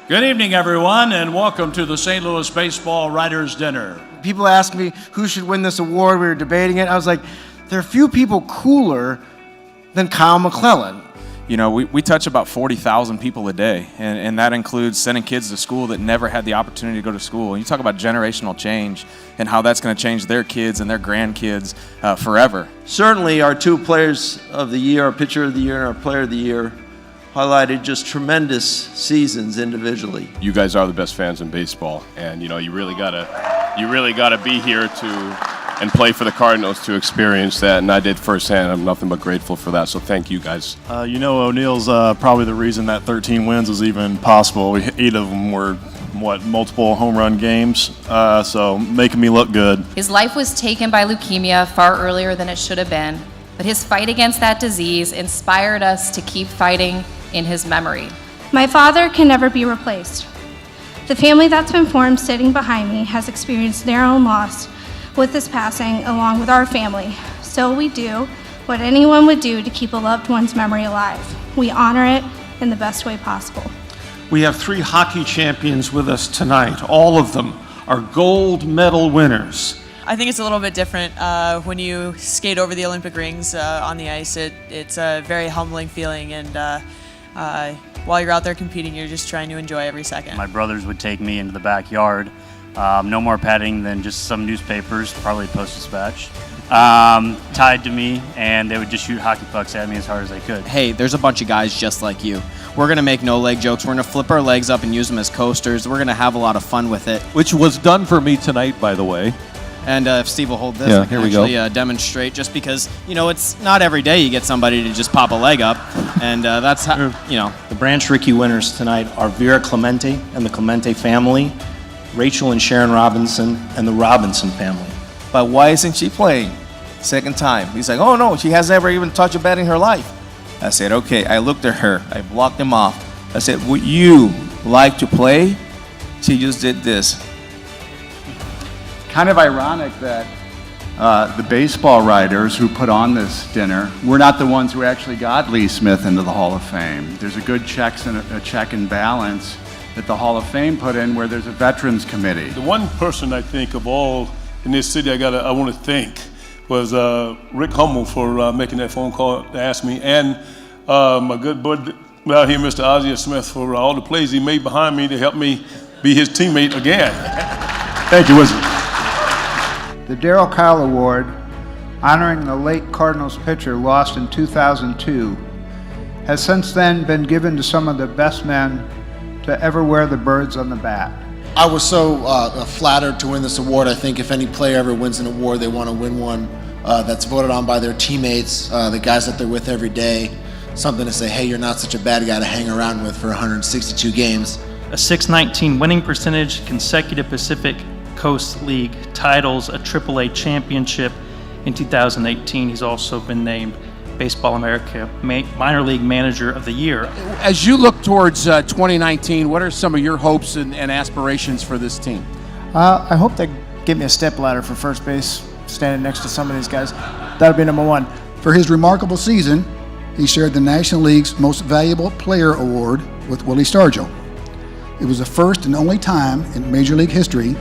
Good evening, everyone, and welcome to the St. Louis Baseball Writers' Dinner. People asked me who should win this award. We were debating it. I was like, there are few people cooler than Kyle McClellan. You know, we touch about 40,000 people a day, and that includes sending kids to school that never had the opportunity to go to school. And you talk about generational change and how that's going to change their kids and their grandkids forever. Certainly our two players of the year, our pitcher of the year and our player of the year, highlighted just tremendous seasons individually. You guys are the best fans in baseball, and you really gotta be here and play for the Cardinals to experience that, and I did firsthand. I'm nothing but grateful for that, so thank you guys. O'Neill's probably the reason that 13 wins was even possible. 8 of them were, multiple home run games, so making me look good. His life was taken by leukemia far earlier than it should have been, but his fight against that disease inspired us to keep fighting in his memory. My father can never be replaced. The family that's been formed sitting behind me has experienced their own loss with this passing along with our family. So we do what anyone would do to keep a loved one's memory alive. We honor it in the best way possible. We have 3 hockey champions with us tonight. All of them are gold medal winners. I think it's a little bit different when you skate over the Olympic rings on the ice. It's a very humbling feeling, and while you're out there competing, you're just trying to enjoy every second. My brothers would take me into the backyard. No more padding than just some newspapers, probably Post-Dispatch, tied to me, and they would just shoot hockey pucks at me as hard as they could. Hey, there's a bunch of guys just like you. We're going to make no-leg jokes. We're going to flip our legs up and use them as coasters. We're going to have a lot of fun with it. Which was done for me tonight, by the way. And if Steve will hold this, I can actually demonstrate, just because, it's not every day you get somebody to just pop a leg up, and that's how, The Branch Rickey winners tonight are Vera Clemente and the Clemente family, Rachel and Sharon Robinson, and the Robinson family. But why isn't she playing? Second time. He's like, oh no, she has never even touched a bat in her life. I said, okay. I looked at her. I blocked him off. I said, would you like to play? She just did this. Kind of ironic that the baseball writers who put on this dinner were not the ones who actually got Lee Smith into the Hall of Fame. There's a good check and balance that the Hall of Fame put in, where there's a veterans committee. The one person I think of all in this city I want to thank was Rick Hummel for making that phone call to ask me, and my good bud out here, Mr. Ozzie Smith, for all the plays he made behind me to help me be his teammate again. Thank you, Wizard. The Darryl Kyle Award, honoring the late Cardinals pitcher lost in 2002, has since then been given to some of the best men to ever wear the birds on the bat. I was so flattered to win this award. I think if any player ever wins an award, they want to win one that's voted on by their teammates, the guys that they're with every day. Something to say, hey, you're not such a bad guy to hang around with for 162 games. A .619 winning percentage, consecutive Pacific Coast League titles, a AAA championship in 2018. He's also been named Baseball America Minor League Manager of the Year. As you look towards 2019, what are some of your hopes and aspirations for this team? I hope they give me a stepladder for first base, standing next to some of these guys. That would be number one. For his remarkable season, he shared the National League's Most Valuable Player Award with Willie Stargell. It was the first and only time in Major League history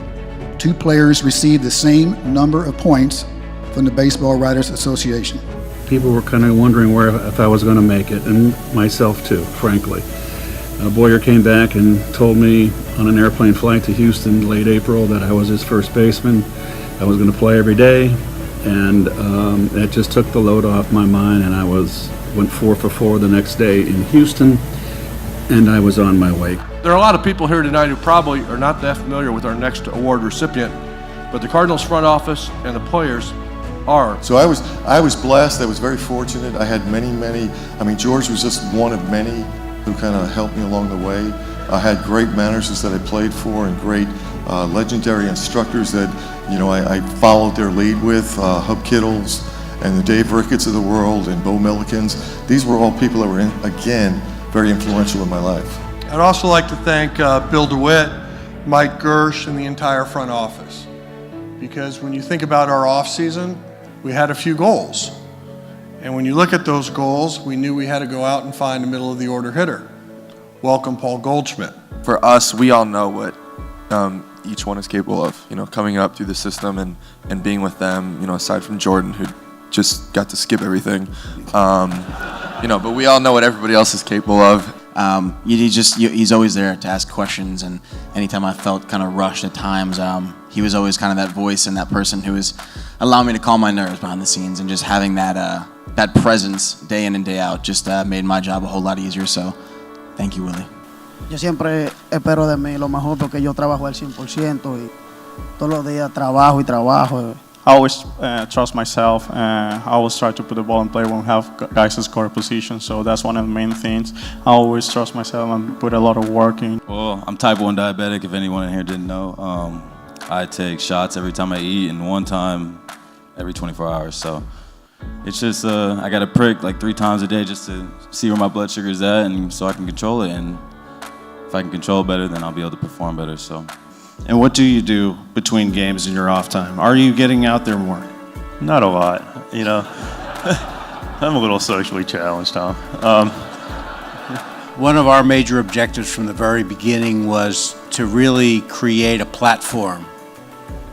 2 players received the same number of points from the Baseball Writers Association. People were kind of wondering if I was going to make it, and myself too, frankly. Boyer came back and told me on an airplane flight to Houston late April that I was his first baseman. I was going to play every day, and that just took the load off my mind, and I went 4 for 4 the next day in Houston, and I was on my way. There are a lot of people here tonight who probably are not that familiar with our next award recipient, but the Cardinals front office and the players are. So I was blessed. I was very fortunate. I had many. George was just one of many who kind of helped me along the way. I had great managers that I played for and great legendary instructors that I followed their lead with, Hub Kittles and the Dave Ricketts of the world and Bo Millikins. These were all people that were, again, very influential in my life. I'd also like to thank Bill DeWitt, Mike Gersh, and the entire front office. Because when you think about our off season, we had a few goals. And when you look at those goals, we knew we had to go out and find a middle of the order hitter. Welcome Paul Goldschmidt. for us, we all know what each one is capable of. Coming up through the system and being with them. Aside from Jordan, who just got to skip everything. But we all know what everybody else is capable of. He's always there to ask questions, and anytime I felt kind of rushed at times, he was always kind of that voice and that person who was allowing me to calm my nerves behind the scenes, and just having that presence day in and day out just made my job a whole lot easier. So, thank you, Willie. Yo siempre espero de mí lo mejor porque yo trabajo al 100% y todos los días trabajo y trabajo. I always trust myself. I always try to put the ball in play when we have guys that score a position. So that's one of the main things. I always trust myself and put a lot of work in. Well, I'm type 1 diabetic, if anyone in here didn't know. I take shots every time I eat and one time every 24 hours. So it's just, I got to prick like 3 times a day just to see where my blood sugar is at, and so I can control it. And if I can control it better, then I'll be able to perform better. So. And what do you do between games in your off time? Are you getting out there more? Not a lot, I'm a little socially challenged, Tom. One of our major objectives from the very beginning was to really create a platform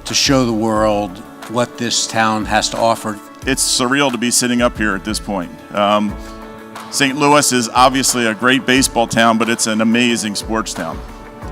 to show the world what this town has to offer. It's surreal to be sitting up here at this point. St. Louis is obviously a great baseball town, but it's an amazing sports town.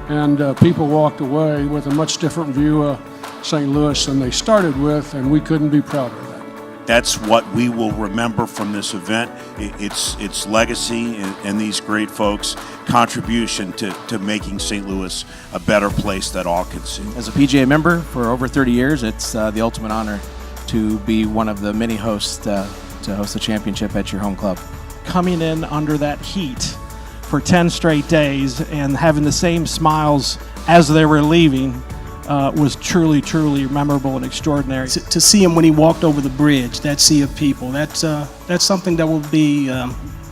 And people walked away with a much different view of St. Louis than they started with, and we couldn't be prouder of that. That's what we will remember from this event. Its legacy and these great folks' contribution to making St. Louis a better place that all can see. As a PGA member for over 30 years, it's the ultimate honor to be one of the many hosts to host the championship at your home club. Coming in under that heat for 10 straight days and having the same smiles as they were leaving was truly, truly memorable and extraordinary. To see him when he walked over the bridge, that sea of people, that's something that will be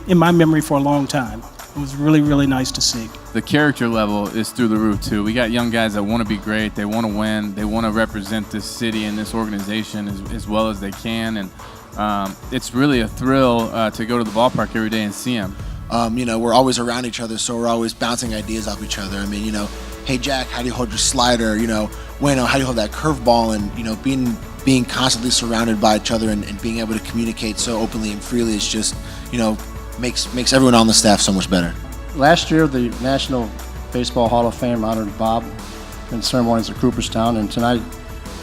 in my memory for a long time. It was really, really nice to see. The character level is through the roof too. We got young guys that want to be great, they want to win, they want to represent this city and this organization as well as they can, and it's really a thrill to go to the ballpark every day and see them. We're always around each other, so we're always bouncing ideas off each other. I mean, hey Jack, how do you hold your slider? Bueno, how do you hold that curveball? And being constantly surrounded by each other and being able to communicate so openly and freely is just, makes everyone on the staff so much better. Last year, the National Baseball Hall of Fame honored Bob in ceremonies at Cooperstown, and tonight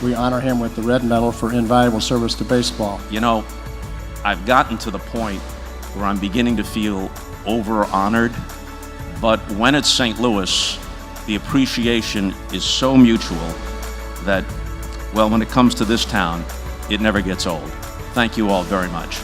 we honor him with the Red Medal for invaluable service to baseball. I've gotten to the point where I'm beginning to feel over-honored, but when it's St. Louis, the appreciation is so mutual that, well, when it comes to this town, it never gets old. Thank you all very much.